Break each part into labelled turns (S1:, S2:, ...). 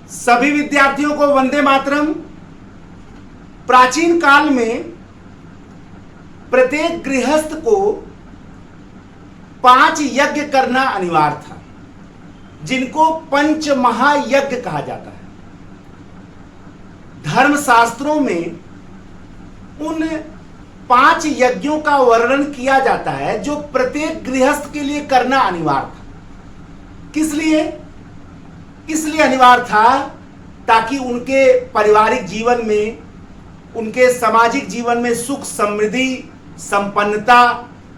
S1: सभी विद्यार्थियों को वंदे मातरम। प्राचीन काल में प्रत्येक गृहस्थ को 5 यज्ञ करना अनिवार्य था, जिनको पंच महायज्ञ कहा जाता है। धर्मशास्त्रों में उन 5 यज्ञों का वर्णन किया जाता है जो प्रत्येक गृहस्थ के लिए करना अनिवार्य था। किस लिए? इसलिए अनिवार्य था ताकि उनके पारिवारिक जीवन में, उनके सामाजिक जीवन में सुख समृद्धि संपन्नता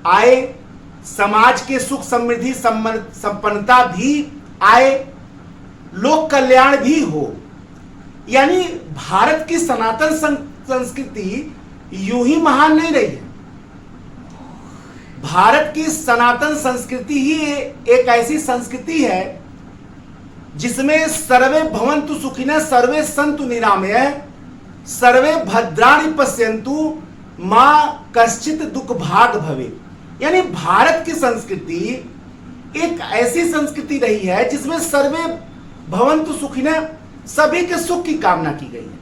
S1: आए, समाज के सुख समृद्धि संपन्नता भी आए, लोक कल्याण भी हो। यानी भारत की सनातन संस्कृति यूं ही महान नहीं रही है। भारत की सनातन संस्कृति ही एक ऐसी संस्कृति है जिसमें सर्वे भवन्तु सुखिनः, सर्वे सन्तु निरामयः, सर्वे भद्राणि पश्यन्तु, मां कश्चित् दुख भाग भवे। यानी भारत की संस्कृति एक ऐसी संस्कृति रही है जिसमें सर्वे भवन्तु सुखिनः, सभी के सुख की कामना की गई है।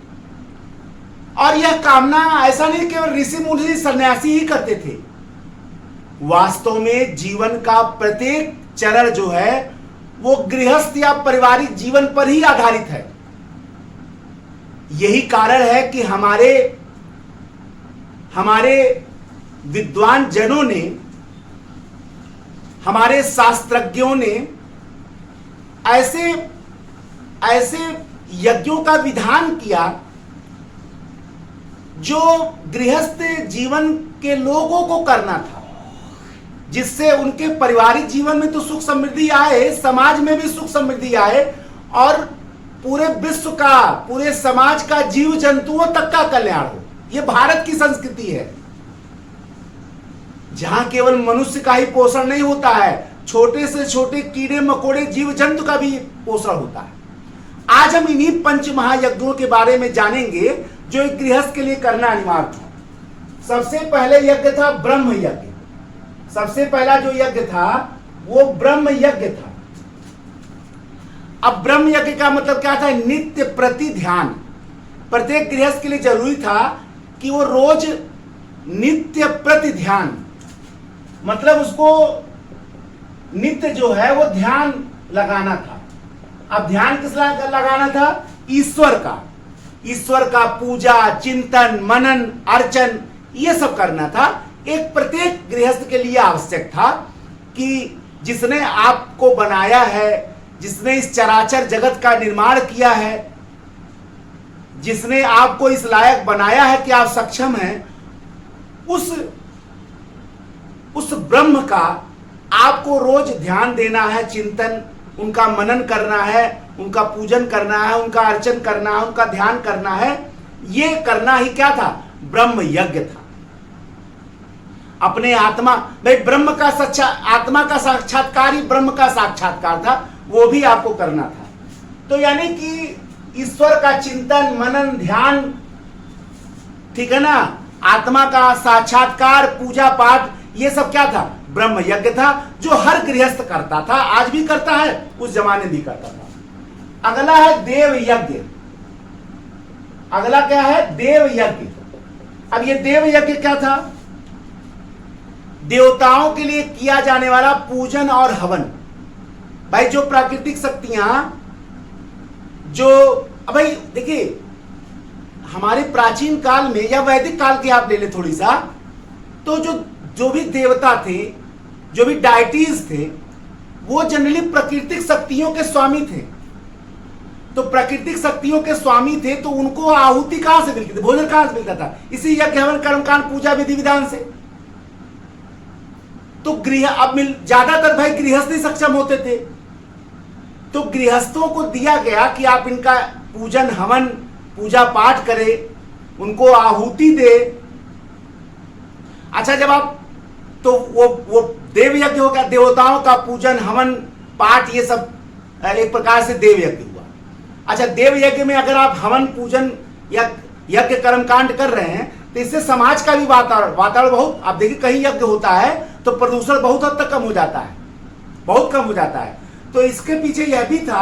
S1: और यह कामना ऐसा नहीं केवल ऋषि मुनि सन्यासी ही करते थे। वास्तव में जीवन का प्रत्येक चरण जो है वो गृहस्थ या पारिवारिक जीवन पर ही आधारित है। यही कारण है कि हमारे विद्वान जनों ने, हमारे शास्त्रज्ञों ने ऐसे यज्ञों का विधान किया जो गृहस्थ जीवन के लोगों को करना था, जिससे उनके पारिवारिक जीवन में तो सुख समृद्धि आए, समाज में भी सुख समृद्धि आए और पूरे विश्व का, पूरे समाज का, जीव जंतुओं तक का कल्याण हो। यह भारत की संस्कृति है जहां केवल मनुष्य का ही पोषण नहीं होता है, छोटे से छोटे कीड़े मकोड़े जीव जंतु का भी पोषण होता है। आज हम इन्हीं पंच महायज्ञों के बारे में जानेंगे जो एक गृहस्थ के लिए करना अनिवार्य था। सबसे पहले यज्ञ था ब्रह्म यज्ञ। सबसे पहला जो यज्ञ था वो ब्रह्म यज्ञ था। अब ब्रह्म यज्ञ का मतलब क्या था? नित्य प्रति ध्यान। प्रत्येक गृहस्थ के लिए जरूरी था कि वो रोज नित्य प्रति ध्यान, मतलब उसको नित्य जो है वो ध्यान लगाना था। अब ध्यान किस लगाना था? ईश्वर का पूजा, चिंतन, मनन, अर्चन, ये सब करना था। एक प्रत्येक गृहस्थ के लिए आवश्यक था कि जिसने आपको बनाया है, जिसने इस चराचर जगत का निर्माण किया है, जिसने आपको इस लायक बनाया है कि आप सक्षम हैं, उस ब्रह्म का आपको रोज ध्यान देना है, चिंतन, उनका मनन करना है, उनका पूजन करना है, उनका अर्चन करना है, उनका ध्यान करना है। ये करना ही क्या था? ब्रह्म यज्ञ था। अपने आत्मा, भाई ब्रह्म का आत्मा का साक्षात्कार ही ब्रह्म का साक्षात्कार था, वो भी आपको करना था। तो यानी कि ईश्वर का चिंतन, मनन, ध्यान, ठीक है ना, आत्मा का साक्षात्कार, पूजा पाठ, ये सब क्या था? ब्रह्म यज्ञ था, जो हर गृहस्थ करता था, आज भी करता है, उस जमाने भी करता था। अगला है देव यज्ञ। अगला क्या है? देव यज्ञ। अब ये देव यज्ञ क्या था? देवताओं के लिए किया जाने वाला पूजन और हवन। भाई जो प्राकृतिक शक्तियां, जो भाई देखिए, हमारे प्राचीन काल में या वैदिक काल के आप ले ले थोड़ी सा, तो जो भी देवता थे, जो भी डायटीज थे, वो जनरली प्राकृतिक शक्तियों के स्वामी थे। तो प्राकृतिक शक्तियों के स्वामी थे तो उनको आहुति कहां से मिलती थी? भोजन कहां से मिलता था? इसी यज्ञ हवन कर्मकांड पूजा विधि विधान से। तो अब ज्यादातर भाई गृहस्थ ही सक्षम होते थे, तो गृहस्थों को दिया गया कि आप इनका पूजन हवन, पूजा पाठ करें, उनको आहुति दे। अच्छा, जब आप, तो वो देव यज्ञ हो गया, देवताओं का पूजन हवन पाठ, ये सब एक प्रकार से देव यज्ञ हुआ। अच्छा, देव यज्ञ में अगर आप हवन पूजन या यज्ञ कर्मकांड कर रहे हैं तो इससे समाज का भी वातावरण बहुत, आप देखिए कहीं यज्ञ होता है तो प्रदूषण बहुत हद तक कम हो जाता है, बहुत कम हो जाता है। तो इसके पीछे यह भी था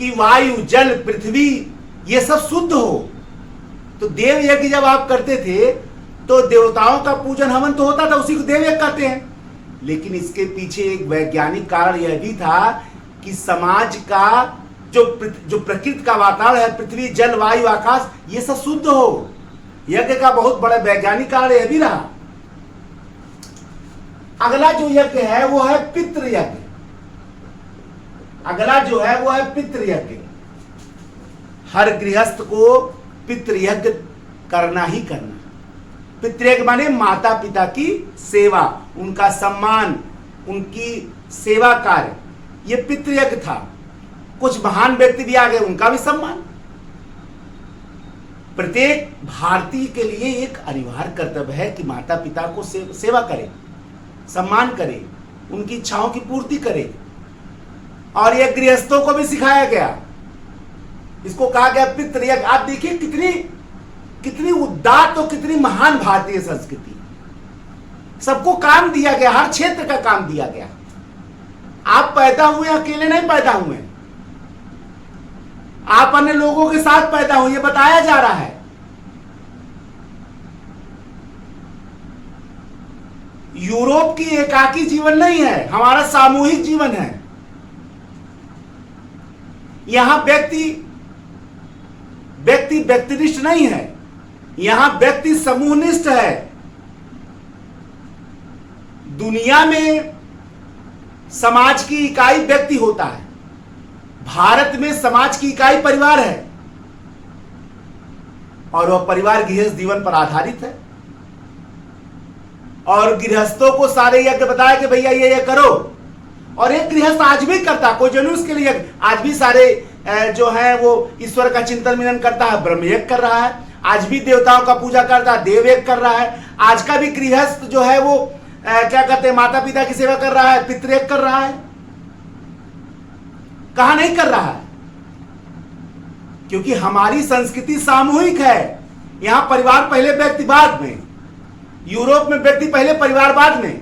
S1: कि वायु जल पृथ्वी ये सब शुद्ध हो। तो देव यज्ञ जब आप करते थे तो देवताओं का पूजन हवन तो होता था, उसी को देव यज्ञ कहते हैं। लेकिन इसके पीछे एक वैज्ञानिक कारण यह भी था कि समाज का जो प्रकृति का वातावरण है, पृथ्वी जल वायु आकाश, ये सब शुद्ध हो। यज्ञ का बहुत बड़ा वैज्ञानिक कारण यह भी रहा। अगला जो यज्ञ है वो है पितृ यज्ञ। अगला जो है वो है पितृ यज्ञ। हर गृहस्थ को पितृ यज्ञ करना ही करना। पितृ यज्ञ माने माता पिता की सेवा, उनका सम्मान, उनकी सेवा कार्य, ये पितृ यज्ञ था। कुछ महान व्यक्ति भी आ गए, उनका भी सम्मान। प्रत्येक भारतीय के लिए एक अनिवार्य कर्तव्य है कि माता पिता को सेवा करे, सम्मान करे, उनकी इच्छाओं की पूर्ति करे। और यह गृहस्थों को भी सिखाया गया, इसको कहा गया पितृ यज्ञ। आप देखिए कितनी उदात्त और कितनी महान भारतीय संस्कृति। सबको काम दिया गया, हर क्षेत्र का काम दिया गया। आप पैदा हुए अकेले नहीं पैदा हुए, आप अन्य लोगों के साथ पैदा हुए, ये बताया जा रहा है। यूरोप की एकाकी जीवन नहीं है, हमारा सामूहिक जीवन है। यहां व्यक्तिनिष्ठ नहीं है, यहां व्यक्ति समूहनिष्ठ है। दुनिया में समाज की इकाई व्यक्ति होता है, भारत में समाज की इकाई परिवार है, और वह परिवार गृहस्थ जीवन पर आधारित है। और गृहस्थों को सारे यज्ञ बताया कि भैया ये करो, और एक गृहस्थ आज भी करता, कोई जरूर के लिए आज भी सारे जो है वो ईश्वर का चिंतन मिलन करता है, ब्रह्म यज्ञ कर रहा है। आज भी देवताओं का पूजा करता है, देव यज्ञ कर रहा है। आज का भी गृहस्थ जो है वो क्या कहते हैं, माता पिता की सेवा कर रहा है, पितृ यज्ञ कर रहा है। कहां नहीं कर रहा है? क्योंकि हमारी संस्कृति सामूहिक है। यहां परिवार पहले व्यक्ति बाद में, यूरोप में व्यक्ति पहले परिवार बाद में।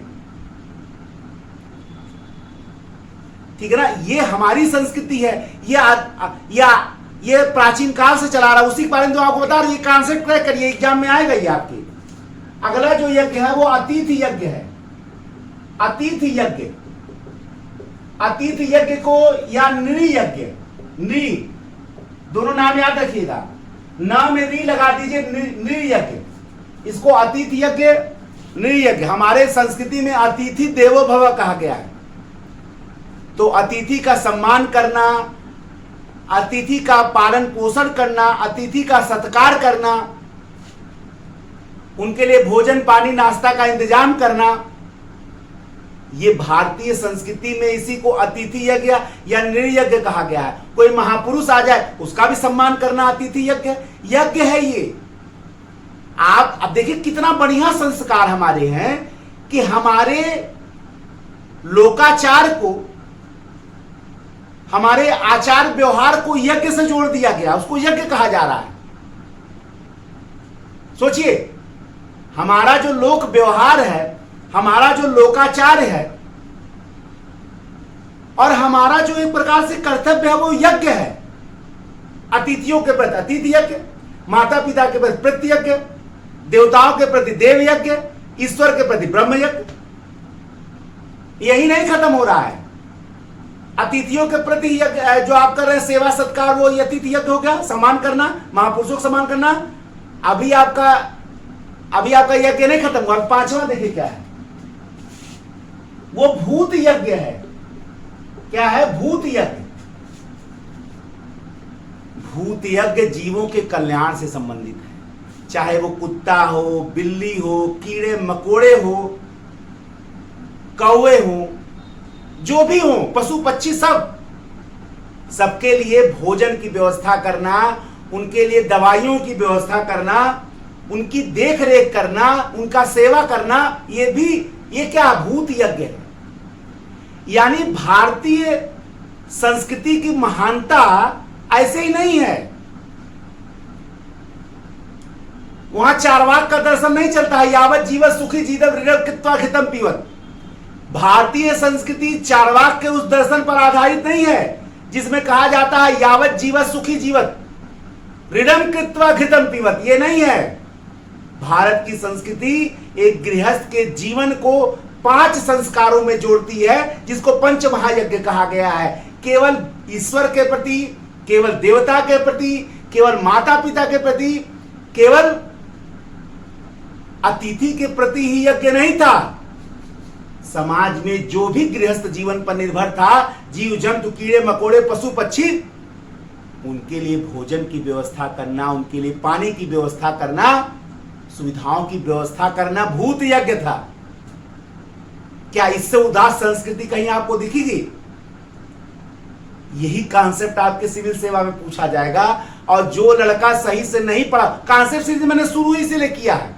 S1: ठीक है ना? ये हमारी संस्कृति है, ये प्राचीन काल से चला रहा है। उसी के बारे में तो आपको बता रही, ये कॉन्सेप्ट क्रैक करिए, एग्जाम में आएगा ये आपके। अगला जो यज्ञ है वो अतिथि यज्ञ है। अतिथि यज्ञ, अतिथि यज्ञ को या नृ यज्ञ, नृ दोनों नाम याद रखिएगा, नाम में री लगा दीजिए, नृ यज्ञ। इसको अतिथि यज्ञ, नृ यज्ञ। हमारे संस्कृति में अतिथि देवो भव कहा गया है। तो अतिथि का सम्मान करना, अतिथि का पालन पोषण करना, अतिथि का सत्कार करना, उनके लिए भोजन पानी नाश्ता का इंतजाम करना, ये भारतीय संस्कृति में इसी को अतिथि यज्ञ या नृयज्ञ कहा गया है। कोई महापुरुष आ जाए उसका भी सम्मान करना अतिथि यज्ञ है ये। आप अब देखिए कितना बढ़िया संस्कार हमारे हैं कि हमारे लोकाचार को, हमारे आचार व्यवहार को यज्ञ से जोड़ दिया गया, उसको यज्ञ कहा जा रहा है। सोचिए, हमारा जो लोक व्यवहार है, हमारा जो लोकाचार है, और हमारा जो एक प्रकार से कर्तव्य है वो यज्ञ है। अतिथियों के प्रति अतिथि यज्ञ, माता पिता के प्रति पितृ यज्ञ, देवताओं के प्रति देव यज्ञ, ईश्वर के प्रति ब्रह्म यज्ञ। यही नहीं खत्म हो रहा है। अतिथियों के प्रति यज्ञ जो आप कर रहे हैं, सेवा सत्कार, वो अतिथि यज्ञ हो गया, सम्मान करना, महापुरुषों को सम्मान करना। अभी आपका यज्ञ नहीं खत्म हुआ। पांचवा देखिए क्या है, वो भूत यज्ञ है। क्या है? भूत यज्ञ। भूत यज्ञ जीवों के कल्याण से संबंधित है, चाहे वो कुत्ता हो, बिल्ली हो, कीड़े मकोड़े हो, कौवे हो, जो भी हो, पशु पक्षी, सबके लिए भोजन की व्यवस्था करना, उनके लिए दवाइयों की व्यवस्था करना, उनकी देख रेख करना, उनका सेवा करना, ये क्या भूत यज्ञ है। यानी भारतीय संस्कृति की महानता ऐसे ही नहीं है। वहां चारवाक का दर्शन नहीं चलता है, यावत जीवत सुखी जीवत ऋणव कृत्वा खितम पीवत। भारतीय संस्कृति चारवाक के उस दर्शन पर आधारित नहीं है जिसमें कहा जाता है यावत जीवत सुखी जीवत, ऋणम कृत्वा घृतम पीवत। ये नहीं है। भारत की संस्कृति एक गृहस्थ के जीवन को 5 संस्कारों में जोड़ती है, जिसको पंच महायज्ञ कहा गया है। केवल ईश्वर के प्रति, केवल देवता के प्रति, केवल माता पिता के प्रति, केवल अतिथि के प्रति ही यज्ञ नहीं था। समाज में जो भी गृहस्थ जीवन पर निर्भर था, जीव जंतु, कीड़े मकोड़े, पशु पक्षी, उनके लिए भोजन की व्यवस्था करना, उनके लिए पानी की व्यवस्था करना, सुविधाओं की व्यवस्था करना भूत यज्ञ था। क्या इससे उदास संस्कृति कहीं आपको दिखेगी? यही कॉन्सेप्ट आपके सिविल सेवा में पूछा जाएगा। और जो लड़का सही से नहीं पढ़ा, कॉन्सेप्ट सीरीज मैंने शुरू ही से ले किया है,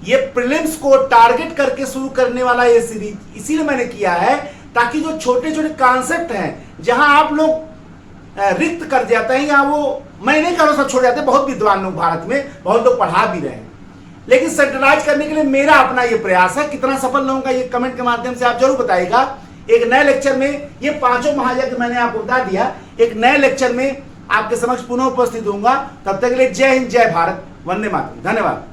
S1: ये प्रीलिम्स को टारगेट करके शुरू करने वाला ये सीरीज इसीलिए मैंने किया है, ताकि जो छोटे छोटे कॉन्सेप्ट हैं जहां आप लोग रिक्त कर जाते हैं या वो, मैं नहीं कह रहा सब छोड़ जाते, बहुत विद्वान लोग भारत में, बहुत लोग पढ़ा भी रहे हैं, लेकिन सेंट्रलाइज करने के लिए मेरा अपना ये प्रयास है। कितना सफल रहूंगा ये कमेंट के माध्यम से आप जरूर बताइएगा। एक नए लेक्चर में ये 5 महायज्ञ मैंने आपको बता दिया, एक नए लेक्चर में आपके समक्ष पुनः उपस्थित होऊंगा। तब तक के लिए जय हिंद, जय भारत, वंदे मातरम, धन्यवाद।